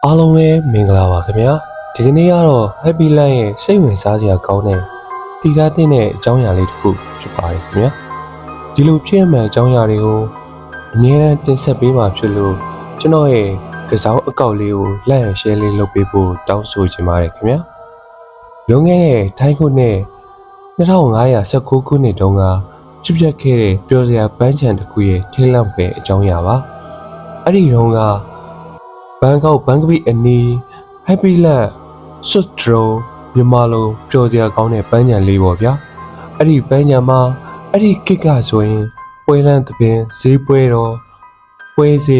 အားလုံးပဲမင်္ဂလာပါခင်ဗျာဒီကနေ့ကတော့ Happy Land ရဲ့စိတ်ဝင်စားစရာကောင်းတဲ့တည်ထားတဲ့အကြောင်းအရာလေးတစ်ခုဖြစ်ပါတယ်ခင်ဗျာဒီလိုဖြစ်မှန်အကြောင်းအရာတွေကိုအမြဲတမ်းတင်ဆက်ပေးမှာဖြစ်လို့ကျွန်တော်ရဲ့ကစားအကောက်လေးကိုလိုက်ရ share လေးလုပ်ပေးဖို့တောင်းဆိုချင်ပါတယ်ခင်ဗျာလွန်ခဲ့တဲ့ထိုင်းခုနှစ်2519ခုနှစ်တုန်းကဖြစ်ပျက်ခဲ့တဲ့ပျော်စရာပန်းချံတစ်ခုရဲ့ထိတ်လန့်ဖွယ်အကြောင်းအရာပါအဲ့ဒီတုန်းကဘန်ကောက်ဘန်ကပီအနီး Happy Land ဆွတ်ဒရိုမြန်မာလိုပျော်စရာကောင်းတဲ့ပန်းခြံလေးပေါ့ဗျာအဲ့ဒီပန်းခြံမှာအဲ့ဒီကိကဆိုရင်ပွဲလန်းသပင်ဈေးပွဲတော်ပွဲစီ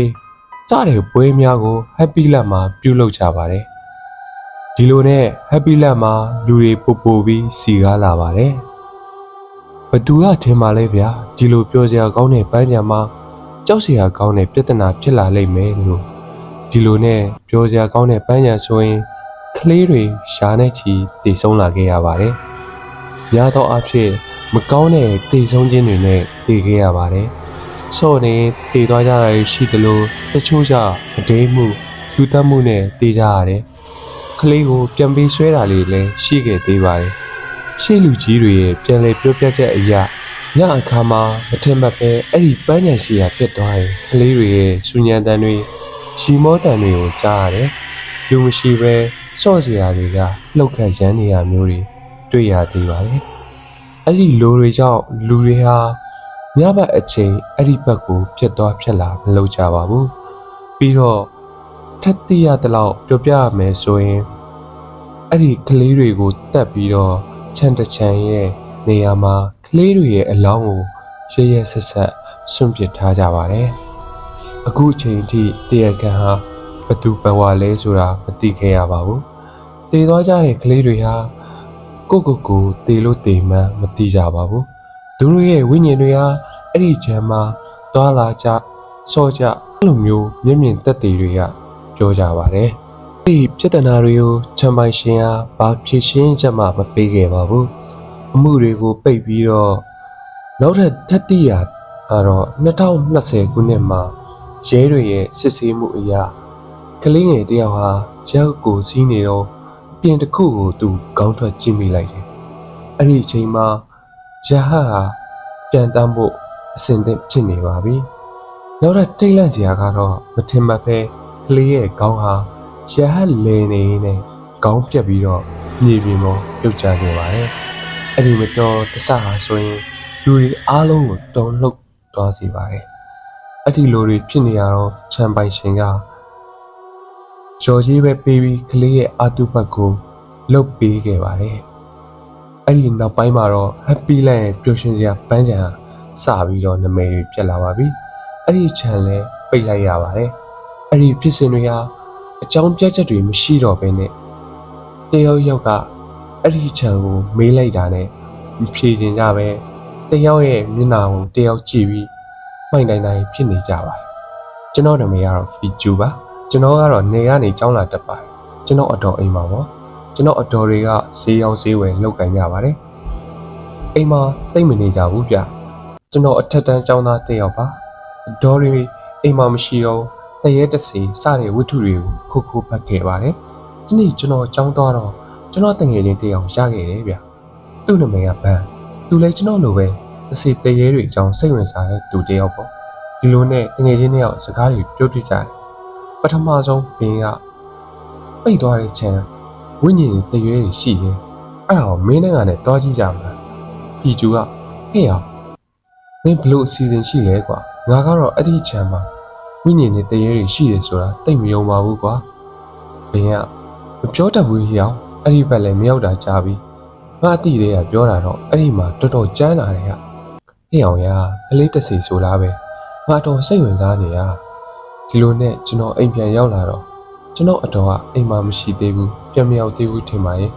စတဲ့ပွဲများကို Happy Land မှာပြုလုပ်ကြပါတယ်ဒီလိုနဲ့ Happy Land မှာလူတွေပို့ပြီးစီကားလာပါတယ်ဘသူကထင်ပါလဲဗျာဒီလိုပျော်စရာကောင်းတဲ့ပန်းခြံမှာကြောက်စရာကောင်းတဲ့ပြဿနာဖြစ်လာလိမ့်မယ်လို့ဒီလိုနဲ့ပြောစရာကောင်းတဲ့ပန်းခြံဆိုရင်ကလေးတွေရှားနေချီတည်ဆုံးလာခဲ့ရပါတယ်။များသောအားဖြင့်မကောင်းတဲ့တည်ဆုံးခြင်းတွေနဲ့တည်ခဲ့ရပါတယ်။ဆော့နေတည်သွားကြတာရှိသလိုတချို့ကြအဒိမှုလူတက်မှုနဲ့တည်ကြရတယ်။ကလေးကိုပြန်ပေးဆွဲတာလေးလည်းရှိခဲ့သေးပါတယ်။ရှေ့လူကြီးတွေရဲ့ပြန်လည်ပြောပြချက်အရညအခါမှာမထင်မှတ်ပဲအဲ့ဒီပန်းခြံရှိရာပြတ်သွားရင်ကလေးတွေရဲ့စူညံတန်တွေရှီမောတန်တွေကိုကြားရတယ်။လူမရှိပဲစော့စရာတွေကလှုပ်ခတ်ရမ်းနေရမျိုးတွေတွေ့ရသေးပါတယ်။အဲ့ဒီလိုတွေကြောင့်လူတွေဟာညဘက်အချိန်အဲ့ဒီဘက်ကိုပြတ်သွားဖြစ်လာမလုပ်ကြပါဘူး။ပြီးတော့ထက်တိရတဲ့လောက်ပြောပြရမယ်ဆိုရင်အဲ့ဒီကလေးတွေကိုတတ်ပြီးတော့ချန်တချန်ရဲ့နေရာမှာကလေးတွေရဲ့အလောင်းကိုရရဆက်ဆက်ဆွန့်ပစ်ထားကြပါတယ်။အခုအချိန်ထိတရားခံဟာဘသူဘဝလဲဆိုတာမသိခဲ့ရပါဘူး။တည်သွားကြတဲ့ကလေးတွေဟာကိုတည်လို့တည်မှန်းမသိကြပါဘူး။သူတို့ရဲ့ဝိညာဉ်တွေဟာအဲ့ဒီချမ်းမှာသွားလာကြစော့ကြအဲ့လိုမျိုးမျက်မြင်သက်သေတွေကပြောကြပါတယ်။ဒီပြဿနာတွေကိုချမ်းပိုင်ရှင်ဟာဘာဖြစ်ရှင်းချက်မှမပေးခဲ့ပါဘူး။အမှုတွေကိုပိတ်ပြီးတော့နောက်ထပ်ထပ်တိရကတော့2020ခုနှစ်မှာရဲတွေရဲ့စစ်ဆေးမှုအရကလေးငယ်တယောက်ဟာရောက်ကိုစီးနေတော့အပြင်တစ်ခုကိုသူခေါင်းထွက်ကြည့်မိလိုက်တယ်။အဲ့ဒီအချိန်မှာရဟဟာပြန်တမ်းဖို့အဆင်သင့်ဖြစ်နေပါပြီ။နောက်တော့ထိတ်လန့်စရာကတော့မထင်မှတ်ပဲကလေးရဲ့ခေါင်းဟာရဟလဲနေနဲ့ခေါင်းပြက်ပြီးတော့မြေပြင်ပေါ်ပြုတ်ကျခဲ့ပါတယ်။အဲ့ဒီမတော်တဆဟာဆိုရင်လူတွေအားလုံးကိုတုန်လှုပ်သွားစေပါတယ်။အဲ့ဒီလိုတွေဖြစ်နေရတော့ချမ်းပိုင်ရှင်ကကြော်ကြီးပဲပေးပြီးကလေးရဲ့အာတုပတ်ကိုလှုပ်ပေးခဲ့ပါတယ်။အဲ့ဒီနောက်ပိုင်းမှာတော့ Happy Land ရဲ့ပျော်ရွှင်စရာပန်းခြံစပြီးတော့နာမည်တွေပြတ်လာပါပြီ။အဲ့ဒီခြံလည်းပိတ်လိုက်ရပါတယ်။အဲ့ဒီဖြစ်စဉ်တွေဟာအကြောင်းပြချက်တွေမရှိတော့ဘဲနဲ့တယောက်ယောက်ကအဲ့ဒီခြံကိုမေးလိုက်တာနဲ့မဖြေချင်ကြပဲတယောက်ရဲ့မျက်နှာကိုတယောက်ကြည့်ပြီးမှိုင်တိုင်းဖြစ်နေကြပါတယ်။ကျွန်တော်နာမည်ကတော့ Fiju ပါ။ကျွန်တော်ကတော့နေကနေကျောင်းလာတက်ပါတယ်။ကျွန်တော်အတော်အိမ်ပါပေါ့။ကျွန်တော်အတော်တွေကဈေးရောက်ဈေးဝယ်လုပ်ကင်ကြပါတယ်။အိမ်မှာတိတ်မနေကြဘူးဗျ။ကျွန်တော်အထက်တန်းကျောင်းသားတစ်ယောက်ပါ။အတော်တွေအိမ်မှာမရှိတော့တရဲတစီစတဲ့ဝတ္ထုတွေကိုခိုးဖတ်ခဲ့ပါတယ်။ဒီနေ့ကျွန်တော်ကျောင်းသွားတော့ကျွန်တော်တငယ်ချင်းတစ်ယောက်ရခဲ့တယ်ဗျ။သူ့နာမည်ကဘန်။သူလည်းကျွန်တော်လိုပဲတစီတရဲတွေအကြောင်းစိတ်ဝင်စားတဲ့သူတစ်ယောက်ပေါ့။ဒီလိုနဲ့တငယ်ချင်းတစ်ယောက်စကားတွေပြောပြကြတယ်ပထမဆုံးဘင်းကပိတ်သွားတဲ့ခြံဝိညာဉ်တရွဲတွေရှိရင်အဲ့ဒါကိုမင်းနဲ့ကလည်းတွားကြည့်ကြမလားပြီကျူကဟဲ့အောင်မင်းဘလို့အစီအစဉ်ရှိလဲကွာငါကတော့အဲ့ဒီခြံမှာဝိညာဉ်နဲ့တရွဲတွေရှိတယ်ဆိုတာသိမယုံပါဘူးကွာဘင်းကမပြောတတ်ဘူးဟဲ့အောင်အဲ့ဒီဘက်လည်းမရောက်တာကြားပြီးငါအတိတွေကပြောတာတော့အဲ့ဒီမှာတော်တော်ကြမ်းလာတယ်ဟဲ့အောင်ရကလေးတစ်စီဆိုလားပဲငါတော့စိတ်ဝင်စားနေရဒီလိုနဲ့ကျွန်တော်အိမ်ပြန်ရောက်လာတော့ကျွန်တော်အတော်ကအိမ်မှာမရှိသေးဘူးပြန်မရောက်သေးဘူးထင်ပါရဲ့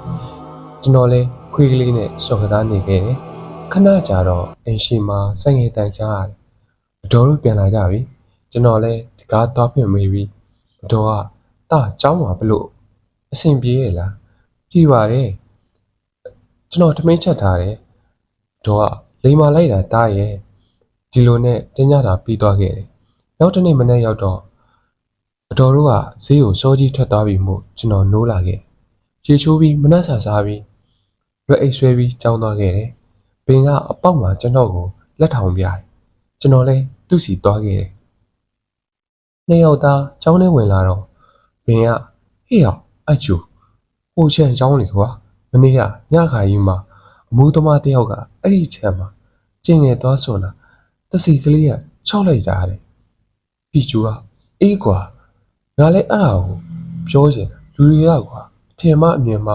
ကျွန်တော်လည်းခွေးကလေးနဲ့စော်ကစားနေခဲ့တယ်ခဏကြာတော့အိမ်ရှိမှာစိုက်ငယ်တန်ချရတယ်အတော်တို့ပြန်လာကြပြီကျွန်တော်လည်းဒီကားသွားပြင်မေးပြီးအတော်ကတာကျောင်းမှာဘလို့အဆင်ပြေရလားပြေပါတယ်ကျွန်တော်ထမင်းချက်ထားတယ်အတော်ကလိမ်မာလိုက်တာတားရဲ့ဒီလိုနဲ့တင်ကြတာပြီးသွားခဲ့တယ်နောက်တစ်နေ့မနေ့ရောက်တော့ အတော်တို့ကဈေးကိုစောကြီးထွက်သွားပြီမို့ကျွန်တော်နိုးလာခဲ့ရေချိုးပြီးမနှက်ဆာစားပြီးရွက်အိတ်ဆွဲပြီးကြောင်းသွားခဲ့တယ်ဘင်ကအပေါက်မှာကျွန်တော်ကိုလက်ထောင်ပြတယ်ကျွန်တော်လည်းသူ့စီသွားခဲ့တယ်နှစ်ယောက်သားကျောင်းထဲဝင်လာတော့ဘင်ကဟေ့အောင်အကျူဟိုချန်ကျောင်းလေကွာမနေ့ကညခါကြီးမှာအမိုးသမားတယောက်ကအဲ့ဒီချန်မှာကျင်ငယ်သွားစွန်တာတစီကလေးကချောက်လိုက်တာတဲ့ပြီကျူကအေးကွာငါလည်းအဲ့ဒါကိုပြောချင်လူတွေကကွာအထင်မှအမြင်မှ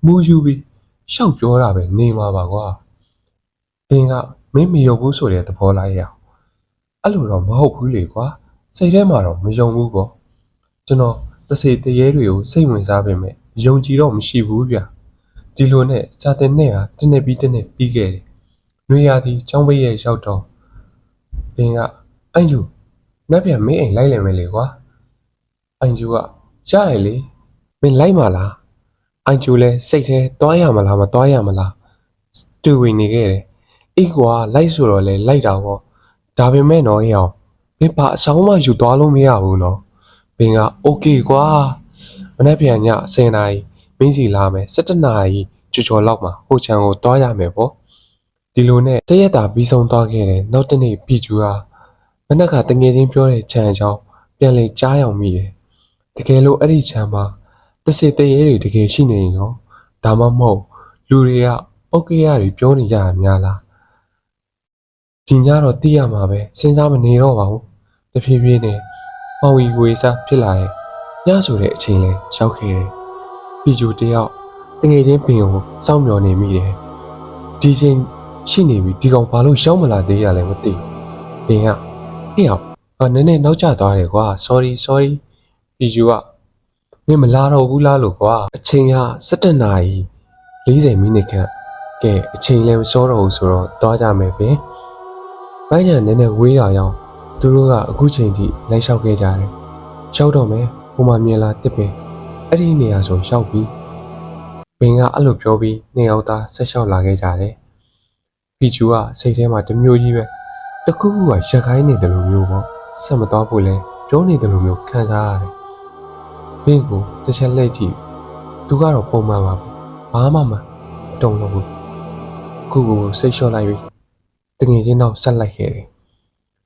မူယူပြီးရှောက်ပြောတာပဲနေမှာပါကွာဘင်ကမင်းမယုံဘူးဆိုတဲ့သဘောလိုက်ရအောင်အဲ့လိုတော့မဟုတ်ဘူးလေကွာစိတ်ထဲမှာတော့မယုံဘူးပေါ့ကျွန်တော်တစေတရေတွေကိုစိတ်ဝင်စားပေမဲ့ယုံကြည်တော့မရှိဘူးဗျဒီလိုနဲ့စာတင်နဲ့ဟာတစ်နှစ်ပြီးတစ်နှစ်ပြီးခဲ့တယ်။နှွေရာသီကျောင်းပိတ်ရဲ့ရောက်တော့ဘင်ကအန်ကျူနက်ပြန်မင်းအိမ်လိုက်လည်မယ်လေကွာ။အန်ကျူကရတယ်လေမင်းလိုက်မလား။အန်ကျူလည်းစိတ်ထဲသွားရမလားမသွားရမလားတူဝင်နေခဲ့တယ်။အေးကွာလိုက်ဆိုတော့လေလိုက်တာပေါ့။ဒါပေမဲ့တော့ဟဲ့အောင်မင်းဘာအဆောင်မှယူသွားလို့မရဘူးနော်။ဘင်ကโอเคကွာ။မနေ့ပြန်ည10နာရီမင်းစီလာမယ်17နာရီကြော်လောက်မှာဟိုချန်ကိုတွားရမယ်ပေါ့ဒီလိုနဲ့တရက်တာပြီးဆုံးသွားခဲ့တယ်နောက်တနေ့ပြီကျူဟာမနက်ကတငယ်ချင်းပြောတဲ့ချန်အကြောင်းပြန်လေကြားရောက်မိတယ်တကယ်လို့အဲ့ဒီချန်မှာတစေတရေတွေတကယ်ရှိနေရင်ရောဒါမှမဟုတ်လူတွေကโอเคရတွေပြောနေကြတာများလားဒီညတော့သိရမှာပဲစဉ်းစားမနေတော့ပါဘူးတဖြည်းဖြည်းနဲ့မောင်ဝီဝေစားဖြစ်လာတယ်ညဆိုတဲ့အချိန်လဲရောက်ခဲ့တယ်ပြီကျူတယောက်တငယ်ချင်းပင်ကိုစောင့်မျှော်နေမိတယ်ဒီချိန်ရှိနေပြီဒီကောင်ဘာလို့ရောက်မလာသေးရလဲမသိဘူးပင်ကဟေ့အောင်နည်းနည်းနောက်ကျသွားတယ်ကွာ sorry ပြီကျူကမင်းမလာတော့ဘူးလားလို့ကွာအချိန်က17နာရီ40မိနစ်ခန့်ကဲအချိန်လည်းမစောတော့ဘူးဆိုတော့သွားကြမယ်ပင်ဘိုင်းညာနည်းနည်းဝေးတာရောက်သူတို့ကအခုချိန်ထိလိုက်လျှောက်ခဲ့ကြတယ်ရောက်တော့မယ်ဟိုမှာမြင်လာတစ်ပင်အဲ့ဒီနေရာဆိုရောက်ပြီဘင်ကအဲ့လိုပြောပြီးနှစ်ယောက်သားဆက်လျှောက်လာခဲ့ကြတယ်။ဖီချူကစိတ်ထဲမှာတမျိုးကြီးပဲတခုခုကရက်ခိုင်းနေတယ်လို့မျိုးပေါ့ဆက်မသွားဖို့လဲပြောနေတယ်လို့မျိုးခံစားရတယ်။ဘင်ကိုတစ်ချက်လှည့်ကြည့်သူကတော့ပုံမှန်ပါဘာမှမတုံလို့ဘူးခုကိုစိတ်လျှော့လိုက်ပြီးတငယ်ချင်းတော့ဆက်လိုက်ခဲ့တယ်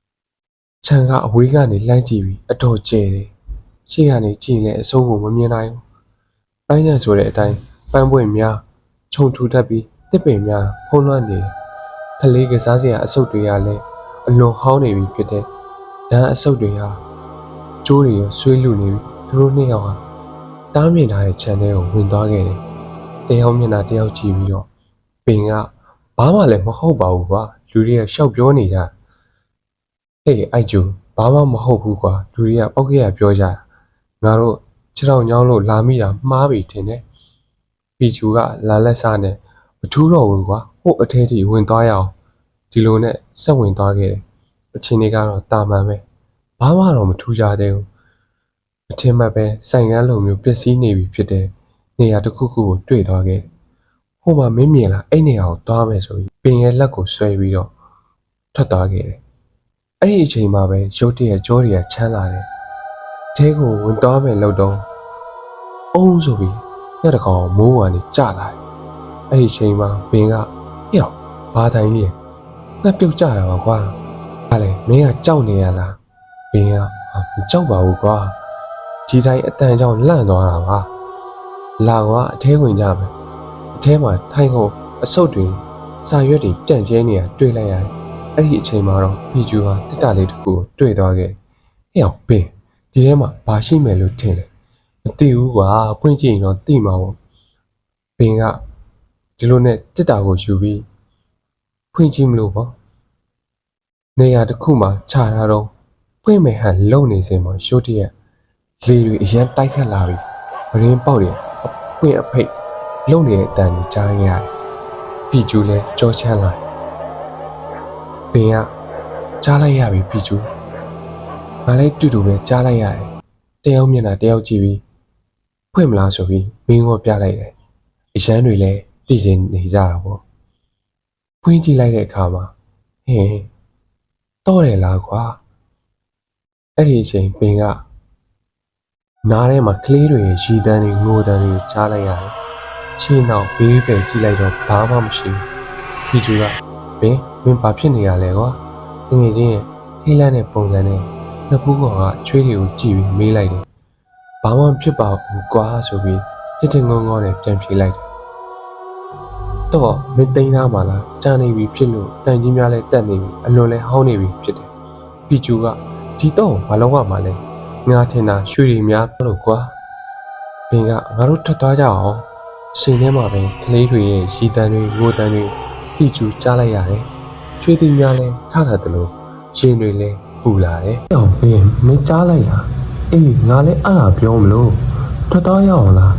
။ချန်ကအဝေးကနေလှမ်းကြည့်ပြီးအတော်ကျဲတယ်။ရှေ့ကနေကြည့်လဲအဆုံးကိုမမြင်နိုင်ဘူး။ပိုင်းညံဆိုတဲ့အတိုင်းပန်းပွင့်များခြုံထူထပ်ပြီးတစ်ပင်များဖုံးလွှမ်းနေကလေးကစားစရာအဆုပ်တွေကလည်းအလွန်ဟောင်းနေပြီဖြစ်တဲ့ဒန်းအဆုပ်တွေဟာကျိုးတွေရဆွေးလူနေပြီသူတို့နှစ်ယောက်ဟာတားမြင်ထားတဲ့ခြံထဲကိုဝင်သွားခဲ့တယ်တယောက်မျက်နှာတယောက်ကြည့်ပြီးတော့ပင်ကဘာမှလည်းမဟုတ်ပါဘူးကွာလူတွေကရှောက်ပြောနေကြဟေးအိုက်ကျူဘာမှမဟုတ်ဘူးကွာလူတွေကပောက်ခဲ့ရပြောကြတာငါတို့ခြေထောက်ညောင်းလို့လာမိတာမှားပြီထင်တယ်ပီချူကလာလက်စားနဲ့မထူးတော့ဘူးကွာဟိုအထဲထိဝင်သွားရအောင်ဒီလိုနဲ့ဆက်ဝင်သွားခဲ့တယ်အချင်းတွေကတော့တာမန်ပဲဘာမှတော့မထူးကြသေးဘူးအထင်မှတ်ပဲဆိုင်ကန်းလိုမျိုးပျက်စီးနေပြီဖြစ်တဲ့နေရာတစ်ခုခုကိုတွေ့သွားခဲ့ဟိုမှာမင်းမြင်လားအဲ့နေရာကိုသွားမယ်ဆိုပြီးပင်ရဲ့လက်ကိုဆွဲပြီးတော့ထွက်သွားခဲ့တယ်အဲ့ဒီအချိန်မှာပဲရုတ်တရက်ကြောတွေကချမ်းလာတယ်ထဲကိုဝင်သွားမယ်လို့တော့အုံးဆိုပြီးညတကောင်မိုးကနေကျလာတယ်။အဲ့ဒီချိန်မှာဘင်ကဟေ့ဘာတိုင်းလေးငှက်ပြုတ်ကြတာပါကွာ။ဟာလေမင်းကကြောက်နေရလား။ဘင်ကမကြောက်ပါဘူးကွာ။ဒီတိုင်းအတန်ကြောင့်လန့်သွားတာပါ။လာကအထဲဝင်ကြမယ်။အထဲမှာထိုင်ကုန်အဆုပ်တွေစာရွက်တွေပြန့်ကျဲနေတာတွေ့လိုက်ရတယ်။အဲ့ဒီအချိန်မှာတော့ဖီဂျူဟာတစ်တာလေးတစ်ခုကိုတွေ့သွားခဲ့။ဟေ့ဘင်ဒီထဲမှာဘာရှိမယ်လို့ထင်လဲ။မသိဘူးကွာဖွင့်ကြည့်ရင်တော့သိမှာပေါ့ဘင်ကဒီလိုနဲ့တစ်တာကိုယူပြီးဖွင့်ကြည့်မလို့ပေါ့နေရာတစ်ခုမှာခြာထားတော့ဖွင့်မယ်ဟန်လုံနေစင်မှာရှိုးတရက်လေတွေအရန်တိုက်ခတ်လာပြီးဗရင်းပေါက်တွေအဖွင့်အဖိတ်လုံနေတဲ့အတန်ကြီးကြားရတယ်ဖီကျူလည်းကြောချမ်းလာဘင်ကကြားလိုက်ရပြီဖီကျူငါလည်းတူတူပဲကြားလိုက်ရတယ်တယောက်မျက်နှာတယောက်ကြည့်ပြီးဖွင့်မလားဆိုပြီးမင်းကိုပြလိုက်တယ်အရန်တွေလည်းတည်ရင်နေကြတာပေါ့ဖွင့်ကြည့်လိုက်တဲ့အခါမှာဟင်းတော့တယ်လားကွာအဲ့ဒီအချိန်ပင်က နားထဲမှာကလေးတွေရဲ့ရည်တန်းတွေငိုတန်းတွေကြားလိုက်ရတယ်။ခြေနောက်ဘေးပဲကြည့်လိုက်တော့ဘာမှမရှိဘူး။ဒီကျူကမင်းဘာဖြစ်နေရလဲကွာ။ငယ်ချင်းရဲ့ထိလန့်တဲ့ပုံစံနဲ့နှစ်ဖူးကောင်ကချွေးတွေကိုကြည့်ပြီးမေးလိုက်တယ်။ဘာမှဖြစ်ပါဘူးကွာဆိုပြီးတစ်ငုံငုံနဲ့ပြန်ဖြေလိုက်တယ်။တော့မင်းသိမ်းသားမလားကြာနေပြီဖြစ်လို့တန်ကြီးများလဲတက်နေပြီအလွန်လဲဟောင်းနေပြီဖြစ်တယ်။ဒီကျူကဒီတော့ဘာလို့ကမှလဲငါထင်တာရွှေတွေများလို့ကွာဘင်ကငါတို့ထွက်သွားကြအောင်ရှင်ထဲမှာပဲကလေးတွေရဲ့ရည်တန်းတွေငိုတန်းတွေဒီကျူကြားလိုက်ရတယ်။ချွေးသည်များလဲထထတယ်လို့ရှင်တွေလဲပူလာတယ်။အောင်ဘင်မကြားလိုက်လားအေးငါလဲအဲ့ဒါပြောမလို့ထွက်သွားရအောင်လား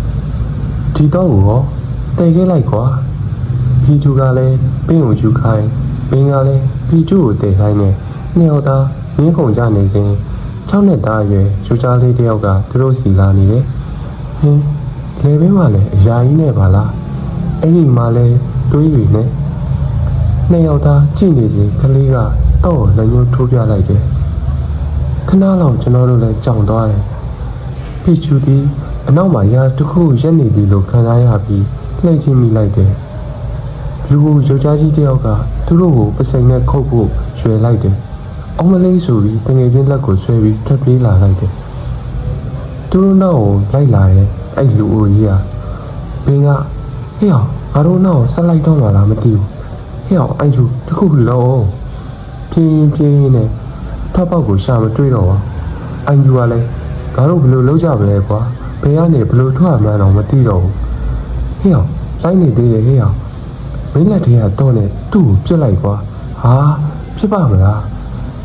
ဒီတော့ရောတည်ခဲ့လိုက်ကွာဒီကျူကလည်းဘင်ကိုယူခိုင်းဘင်ကလည်းဒီကျူကိုတည်ခိုင်းနေနှစ်ယောက်သားရင်းကုန်ကြနေစဉ်6နှစ်သားအရွယ်ယောက်ျားလေးတစ်ယောက်ကသူတို့စီလာနေတယ်ဟင်းလေဘင်းမှလည်းအရာကြီးနဲ့ပါလားအဲ့ဒီမှလည်းတွေးတွေနဲ့နှစ်ယောက်သားကြည့်နေစဉ်ကလေးကတော့လက်ညှိုးထိုးပြလိုက်တယ်ခဏလောက်ကျွန်တော်တို့လည်းကြောင်သွားတယ်ပြချူသည်အနောက်မှာရာတစ်ခုရက်နေသည်လို့ခံစားရပြီးလှည့်ချင်းမိလိုက်တယ်လူယောက်ျားကြီးတစ်ယောက်ကသူတို့ကိုပစိန်နဲ့ခုတ်ဖို့ရွယ်လိုက်တယ်အောင်မလေးဆိုပြီးတငယ်ချင်းလက်ကိုဆွဲပြီးထွက်ပြေးလာလိုက်တယ်သူတို့နောက်ကိုလိုက်လာတဲ့အဲ့လူအိုကြီးကဘင်းကဟေ့အောင်ငါတို့နောက်ကိုဆက်လိုက်တော့မှလားမသိဘူးဟေ့အောင်အဲ့သူတခုလုံးပြင်းနဲ့ထပ်ပေါက်ကိုရှာမတွေ့တော့ပါအန်ယူကလည်းငါတို့ဘယ်လိုလုပ်ကြမလဲကွာဘယ်ကနေဘယ်လိုထွက်မှန်းတော့မသိတော့ဘူးဟေ့အောင်လိုက်နေသေးတယ်ဟေ့အောင်မင်းလက်ထဲကတော့နဲ့သူ့ကိုပြစ်လိုက်ကွာဟာဖြစ်ပါမလား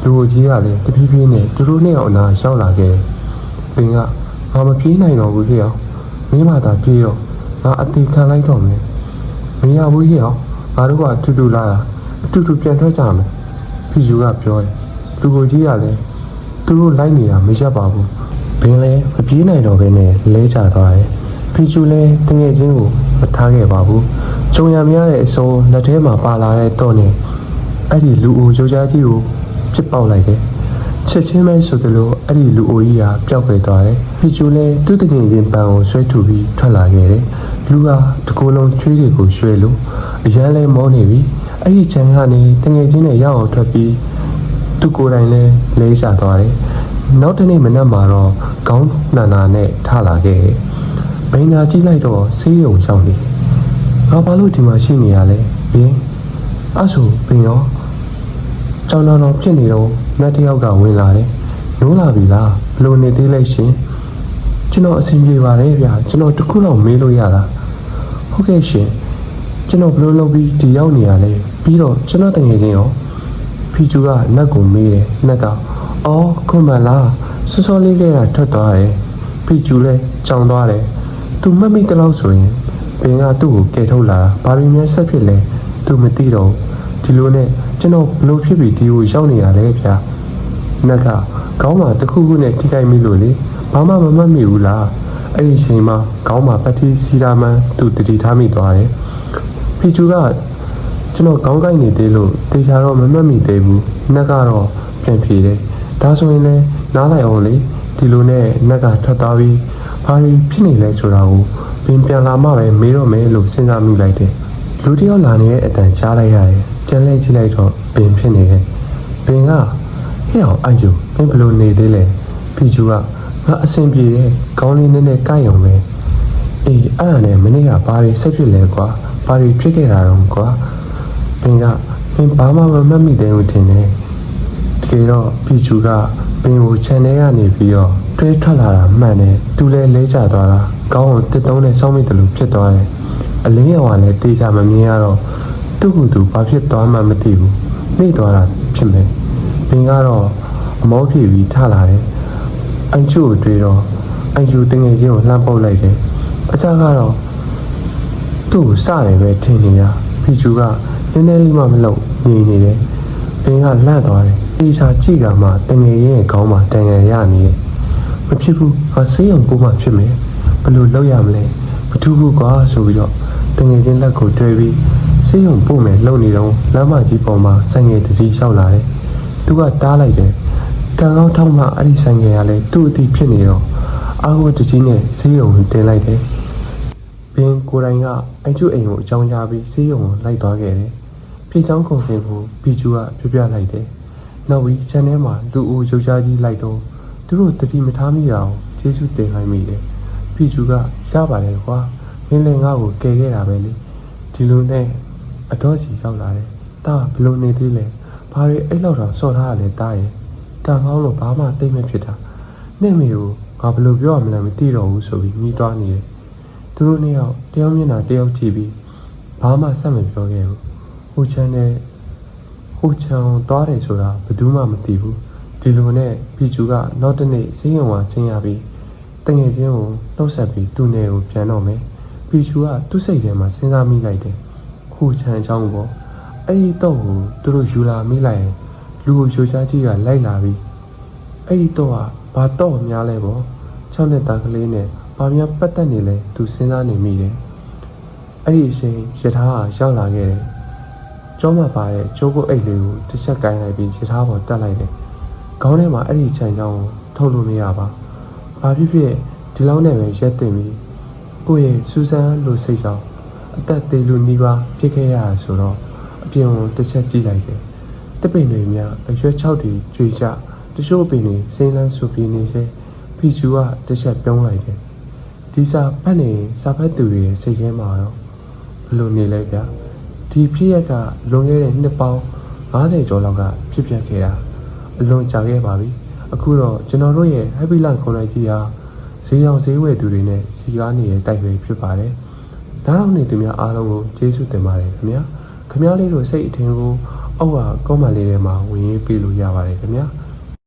လူကြီးကလည်းတဖြည်းဖြည်းနဲ့သူတို့နဲ့အောင်နာရောက်လာခဲ့ဘင်းကငါမပြေးနိုင်တော့ဘူးဟေ့အောင်မင်းမသာပြေးတော့ငါအသေးခံလိုက်တော့မယ်မရဘူးဟေ့အောင်ငါတို့ကအတူတူလာတာအတူတူပြန်ထွက်ကြမယ်ဖီယူကပြောတယ်လူကြီးကလည်းသူတို့လိုက်နေတာမရက်ပါဘူးဘင်းလည်းမပြေးနိုင်တော့ဘဲနဲ့လဲကျသွားတယ်ဖီယူလည်းတငယ်ချင်းကိုမထားခဲ့ပါဘူးကြုံရများတဲ့အစုံလက်ထဲမှာပါလာတဲ့တော့နဲ့အဲ့ဒီလူအိုယောက်ျားကြီးကိုပြစ်ပေါက်လိုက်တယ်ချက်ချင်းပဲဆိုသလိုအဲ့ဒီလူအိုကြီးကပျောက်ခဲ့သွားတယ်ဖီကျူလည်းသူ့တကယ်ချင်းပန်ကိုဆွဲထူပြီးထွက်လာခဲ့တယ်လူကတကိုယ်လုံးချွေးတွေကိုရွှဲလို့အရန်လဲမောနေပြီအဲ့ဒီချန်ကနေတကယ်ချင်းနဲ့ရောက်အောင်ထွက်ပြီးသူကိုယ်တိုင်လည်းလဲချသွားတယ်နောက်တနေ့မနက်မှာတော့ခေါင်းနာနဲ့ထလာခဲ့တယ်ဘိန်းနာကြည့်လိုက်တော့ဆေးရုံရောက်နေငါဘာလို့ဒီမှာရှိနေရလဲဘင်းအဲ့ဆိုဘင်းရောကျောင်းတော်ဖြစ်နေတော့နတ်တယောက်ကဝင်လာတယ်နိုးလာပြီလားဘလို့နေသေးလိုက်ရှင်ကျွန်တော်အဆင်ပြေပါတယ်ဗျာကျွန်တော်တခုတော့မေးလို့ရတာဟုတ်ကဲ့ရှင်ကျွန်တော်ဘလို့လုပ်ပြီးဒီရောက်နေရလဲပြီးတော့ကျွန်တော်တကယ်ချင်းရောဖီကျူကနတ်ကိုမေးတယ်နတ်ကအော်ခွန်မလားစောစောလေးလေးကထွက်သွားတယ်ဖီကျူလည်းကြောင်သွားတယ်သူမမိတလို့ဆိုရင်ဘင်ကသူ့ကိုကယ်ထုတ်လာဘာလို့များဆက်ဖြစ်လဲသူမသိတော့ဒီလိုနဲ့ကျွန်တော်ဘလို့ဖြစ်ပြီးဒီကိုရောက်နေရလဲဗျာနတ်ကခေါင်းမှာတခုခုနဲ့ထိခိုက်မိလို့လေဘာမှမမှတ်မိဘူးလားအဲ့ဒီချိန်မှာခေါင်းမှာပတ်တီစီရာမန်သူတတိထားမိသွားတယ်ဖီကျူကကျွန်တော်ခေါင်းကိုက်နေသေးလို့တေချာတော့မမှတ်မိသေးဘူးနတ်ကတော့ပြန်ဖြေတယ်ဒါဆိုရင်လည်းနားလိုက်အောင်လေဒီလိုနဲ့နတ်ကထွက်သွားပြီးဘာဖြစ်နေလဲဆိုတာကိုပင်ပြန်လာမှပဲမေးတော့မယ်လို့စဉ်းစားမိလိုက်တယ်လူတယောက်လာနေတဲ့အတန်ကြားလိုက်ရတယ်ပြန်လဲကြည့်လိုက်တော့ပင်ဖြစ်နေတယ်ပင်ကဟဲ့အောင်အယူပင်ဘလို့နေသေးလဲဖီကျူကငါအဆင်ပြေတယ်ခေါင်းလေးနဲ့ကိုက်ရုံပဲအေးအဲ့ဒါနဲ့မနေ့ကဘာတွေဆက်ဖြစ်လဲကွာဘာတွေဖြစ်ခဲ့တာတော့ကွာပင်ဘာမှမမှတ်မိသေးဘူးထင်တယ်တကယ်တော့ဖီကျူကပင်ကိုခြံထဲကနေပြီးတော့တွဲထွက်လာတာမှန်တယ်သူလည်းလဲကျသွားတာခေါင်းကိုတစ်တုံးနဲ့စောင်းမိတယ်လို့ဖြစ်သွားတယ်အလင်းရောင်ကလည်းတေးချမမြင်ရတော့သူ့ကိုယ်သူဘာဖြစ်သွားမှမသိဘူးနှိပ်သွားတာဖြစ်မယ်ပင်ကတော့အမောပြေပြီးထလာတယ်အန်ချူကိုတွေ့တော့အန်ချူတငယ်ချင်းကိုလှမ်းပုတ်လိုက်တယ်အစကတော့သူ့ကိုစတယ်ပဲထင်နေတာဖီကျူကနည်းနည်းလေးမှမလုပ်နေနေတယ်ပင်ကလန့်သွားတယ်တေးချကြည့်ကမှတငယ်ချင်းရဲ့ခေါင်းမှာတန်ရရနေတယ်မဖြစ်ဘူးငါဆေးရုံပို့မှဖြစ်မယ်ဘယ်လိုလုပ်ရမလဲမထူးဘူးကွာဆိုပြီးတော့တငယ်ချင်းလက်ကိုတွဲပြီးဆေးရုံပို့မယ်လှုပ်နေတော့လမ်းမကြီးပေါ်မှာဆိုင်ငယ်တစ်စီးလျှောက်လာတယ်သူကတားလိုက်တယ်ကံကောင်းထောက်မှအဲ့ဒီဆိုင်ငယ်ကလည်းသူ့အတိဖြစ်နေတော့ အားကိုတကြီးနဲ့ဆေးရုံကိုတင်လိုက်တယ်ဘင်းကိုယ်တိုင်ကအိမ်ကျအိမ်ကိုအကြောင်းကြားပြီးဆေးရုံကိုလိုက်သွားခဲ့တယ်ပြည်ချောင်းကုန်စင်ကိုဘီကျူကပြပြလိုက်တယ်နောက်ပြီးခြံထဲမှာလူအိုရုပ်ရှားကြီးလိုက်တော့သူတို့တတိမထားမိတာကိုကျေးဇူးတင်လိုက်မိတယ်ဘီကျူကရပါတယ်ကွာမင်းလည်းငါ့ကိုကယ်ခဲ့တာပဲလေဒီလိုနဲ့အတော့စီရောက်လာတယ်တာဘလို့နေသေးလဲဘာတွေအဲ့လောက်တော့စော်ထားရလဲတားရဲ့တန်ကောင်းလို့ဘာမှသိမ့်မဖြစ်တာနဲ့မေကိုငါဘလို့ပြောရမလဲမသိတော့ဘူးဆိုပြီးညှိတွားနေတယ်သူတို့နှစ်ယောက်တယောက်မျက်နှာတယောက်ကြည့်ပြီးဘာမှဆက်မပြောခဲ့ဘူးဟိုချမ်းနဲ့ဟိုချမ်းသွားတယ်ဆိုတာဘယ်သူမှမသိဘူးဒီလိုနဲ့ဘီကျူကနောက်တစ်နေ့ဆေးရုံမှာဆင်းရပြီးတငယ်ချင်းကိုနှုတ်ဆက်ပြီးသူ့နယ်ကိုပြန်တော့မယ်ဘီကျူကသူ့စိတ်ထဲမှာစဉ်းစားမိလိုက်တယ်ဟိုချမ်းအကြောင်းပေါ့အဲ့ဒီတော့ကိုသူတို့ယူလာမိလိုက်ရင်လူကိုယူချကြီးကလိုက်လာပြီးအဲ့ဒီတော့ကဘာတော့များလဲပေါ့6နှစ်သားကလေးနဲ့ဘာများပတ်သက်နေလဲသူစဉ်းစားနေမိတယ်အဲ့ဒီအချိန်ယထာကရောက်လာခဲ့တယ်ကျောင်းမှာပါတဲ့ကျိုးကုတ်အိတ်လေးကိုတစ်ချက်ကိုင်းလိုက်ပြီးယထာပေါ်တက်လိုက်တယ်ခေါင်းထဲမှာအဲ့ဒီခြံချောင်းကိုထုတ်လို့မရပါဘာဖြစ်ဖြစ်ဒီလောက်နဲ့ပဲရက်တင်ပြီးကိုယ့်ရဲ့စူးစမ်းလို့စိတ်ကြောင့်အသက်သေးလို့နှီးပါဖြစ်ခဲ့ရတာဆိုတော့အပြင်ကိုတစ်ချက်ကြည့်လိုက်တယ်တပိန်တွေများအရွက်6တွေကျွေကြတချို့ပင်တွေစိမ့်လန်းဆူပြီးနေစေဖီကျူကတစ်ချက်ပြုံးလိုက်တယ်ဒီစာဖတ်နေစာဖတ်သူတွေရဲ့စိတ်ထဲမှာတော့ဘယ်လိုနေလဲဗျာဒီဖြစ်ရက်ကလွန်ခဲ့တဲ့နှစ်ပေါင်း50ကျော်လောက်ကဖြစ်ပျက်ခဲ့တာအလွန်ကြာခဲ့ပါပြီအခုတော့ကျွန်တော်တို့ရဲ့ Happy Life ခွန်လိုက်ကြီးဟာဈေးရောင်ဈေးဝယ်သူတွေနဲ့စီကားနေတဲ့တိုက်ပဲဖြစ်ပါတယ်ဒါတော့နေသူများအားလုံးကိုကျေးဇူးတင်ပါတယ်ခင်ဗျာလေးတို့စိတ်အထင်ကိုအောက်ကကောမန့်လေးထဲမှာဝင်ရေးပေးလို့ရပါတယ်ခင်ဗျာ